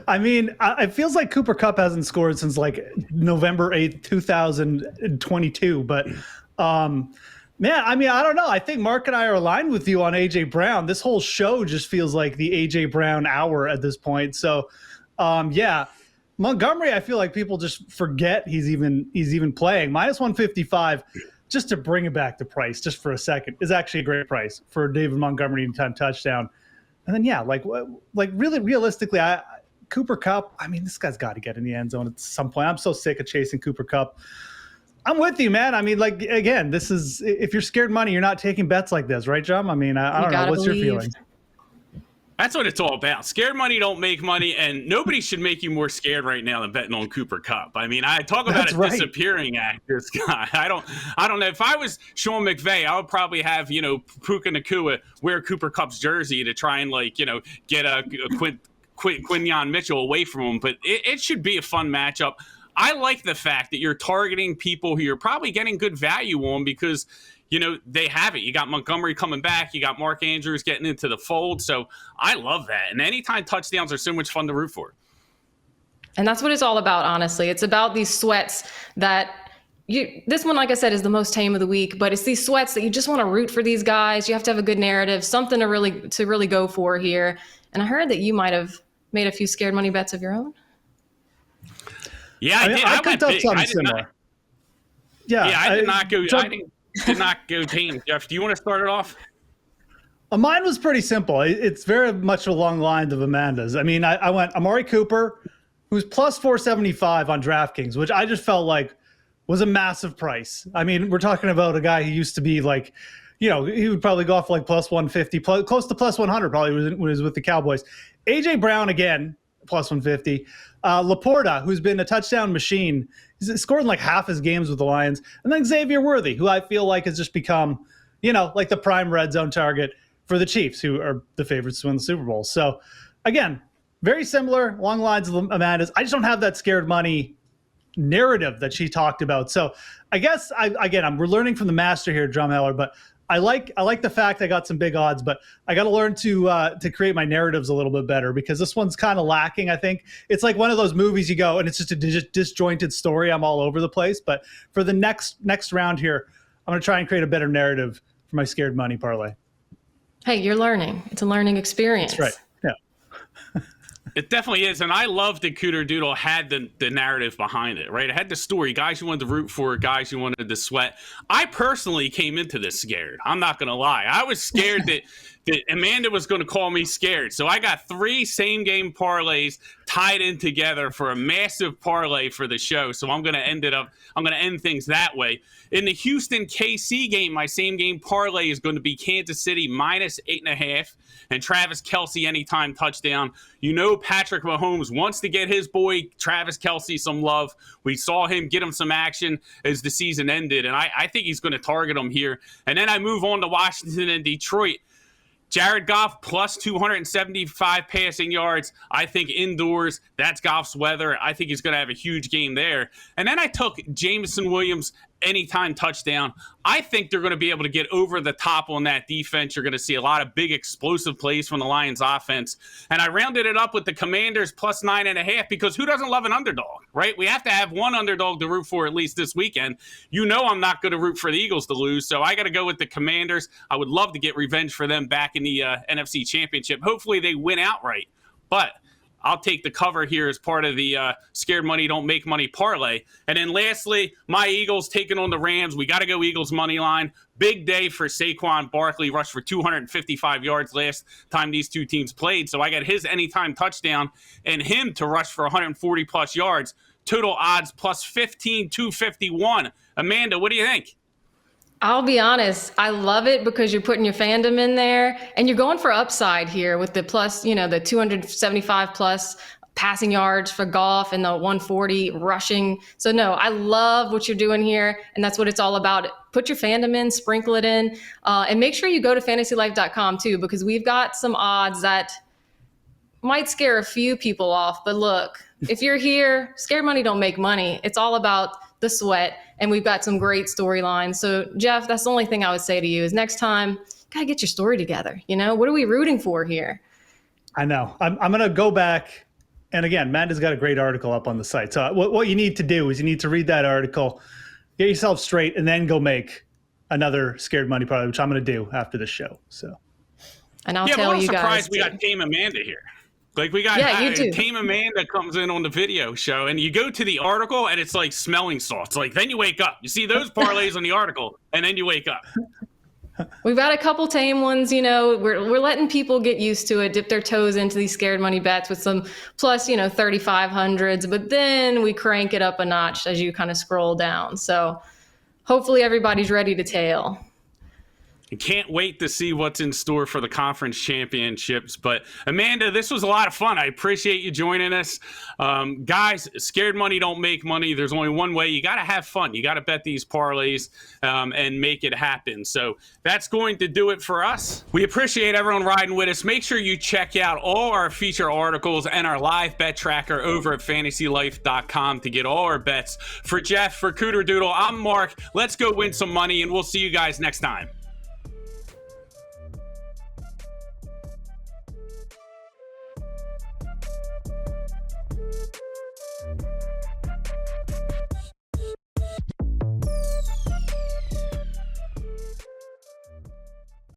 B: I mean, it feels like Cooper Kupp hasn't scored since like November 8th, 2022. But man, I mean, I don't know. I think Mark and I are aligned with you on A.J. Brown. This whole show just feels like the A.J. Brown hour at this point. So, yeah, Montgomery, I feel like people just forget he's even playing. Minus 155, just to bring it back to price just for a second, is actually a great price for David Montgomery anytime touchdown. And then, yeah, like really realistically, Cooper Kupp, I mean, this guy's got to get in the end zone at some point. I'm so sick of chasing Cooper Kupp. I'm with you, man. I mean, like, again, this is, if you're scared money, you're not taking bets like this, right, John? I mean, I don't know. What's your feeling?
A: That's what it's all about. Scared money don't make money, and nobody should make you more scared right now than betting on Cooper Kupp. I mean, I talk about disappearing act, this guy. I don't know. If I was Sean McVay, I would probably have, Puka Nacua wear Cooper Kupp's jersey to try and, get a Quinyon Mitchell away from him. But it should be a fun matchup. I like the fact that you're targeting people who you're probably getting good value on because – they have it. You got Montgomery coming back. You got Mark Andrews getting into the fold. So I love that. And anytime touchdowns are so much fun to root for.
E: And that's what it's all about, honestly. It's about these sweats that this one, like I said, is the most tame of the week, but it's these sweats that you just want to root for these guys. You have to have a good narrative, something to really go for here. And I heard that you might have made a few scared money bets of your own.
A: Yeah, I did. I
B: cooked up something similar.
A: I did not go. Did not go tame. Geoff, do you want to start it off?
B: Mine was pretty simple. It's very much along the lines of Amanda's. I mean, I went Amari Cooper, who's plus 475 on DraftKings, which I just felt like was a massive price. I mean, we're talking about a guy who used to be like, he would probably go off like plus 150, close to plus 100 probably when he was with the Cowboys. A.J. Brown, again, plus 150. Laporta, who's been a touchdown machine, he's scored like half his games with the Lions. And then Xavier Worthy, who I feel like has just become, like the prime red zone target for the Chiefs, who are the favorites to win the Super Bowl. So, again, very similar, along the lines of Amanda's. I just don't have that scared money narrative that she talked about. So, I guess, we're learning from the master here, Dumheller, but I like the fact I got some big odds, but I got to learn to create my narratives a little bit better because this one's kind of lacking. I think it's like one of those movies you go and it's just a disjointed story. I'm all over the place. But for the next round here, I'm going to try and create a better narrative for my scared money parlay.
E: Hey, you're learning. It's a learning experience.
B: That's right. Yeah.
A: It definitely is, and I love that Cooterdoodle had the narrative behind it, right? It had the story, guys you wanted to root for, guys you wanted to sweat. I personally came into this scared. I'm not going to lie. I was scared that Amanda was going to call me scared. So I got 3 same-game parlays tied in together for a massive parlay for the show. So I'm going to end things that way. In the Houston KC game, my same-game parlay is going to be Kansas City minus 8.5 and Travis Kelce anytime touchdown. Patrick Mahomes wants to get his boy Travis Kelce some love. We saw him get him some action as the season ended, and I think he's going to target him here. And then I move on to Washington and Detroit. Jared Goff plus 275 passing yards. I think indoors, that's Goff's weather. I think he's going to have a huge game there. And then I took Jameson Williams anytime touchdown. I think they're going to be able to get over the top on that defense. You're going to see a lot of big explosive plays from the Lions offense. And I rounded it up with the Commanders plus 9.5 because who doesn't love an underdog, right? We have to have one underdog to root for at least this weekend. I'm not going to root for the Eagles to lose, so I got to go with the Commanders. I would love to get revenge for them back in the NFC Championship. Hopefully they win outright, but I'll take the cover here as part of the scared money don't make money parlay. And then lastly, my Eagles taking on the Rams. We got to go Eagles money line. Big day for Saquon Barkley, rushed for 255 yards last time these two teams played. So I got his anytime touchdown and him to rush for 140 plus yards. Total odds plus 15,251. Amanda, what do you think?
E: I'll be honest, I love it because you're putting your fandom in there and you're going for upside here with the plus, the 275 plus passing yards for Goff and the 140 rushing. So no, I love what you're doing here. And that's what it's all about. put your fandom in, sprinkle it in, and make sure you go to FantasyLife.com too, because we've got some odds that might scare a few people off. But look, if you're here, scared money don't make money. It's all about the sweat, and we've got some great storylines. So Geoff, that's the only thing I would say to you is next time, gotta get your story together. What are we rooting for here?
B: I know. I'm going to go back. And again, Matt has got a great article up on the site. So what you need to do is you need to read that article, get yourself straight, and then go make another scared money parlay, which I'm going to do after the show. So,
E: and I'll tell you guys.
A: I'm surprised we got Tame Amanda here. Like we got Tame Amanda comes in on the video show, and you go to the article, and it's like smelling salts. Like then you wake up, you see those parlays on the article, and then you wake up.
E: We've got a couple tame ones, we're letting people get used to it, dip their toes into these scared money bets with some plus, 3,500s, but then we crank it up a notch as you kind of scroll down. So hopefully everybody's ready to tail.
A: Can't wait to see what's in store for the conference championships. But Amanda, this was a lot of fun. I appreciate you joining us. Guys, scared money don't make money. There's only one way. You got to have fun. You got to bet these parlays and make it happen. So that's going to do it for us. We appreciate everyone riding with us. Make sure you check out all our feature articles and our live bet tracker over at FantasyLife.com to get all our bets. For Geoff, for Cooterdoodle, I'm Mark. Let's go win some money, and we'll see you guys next time.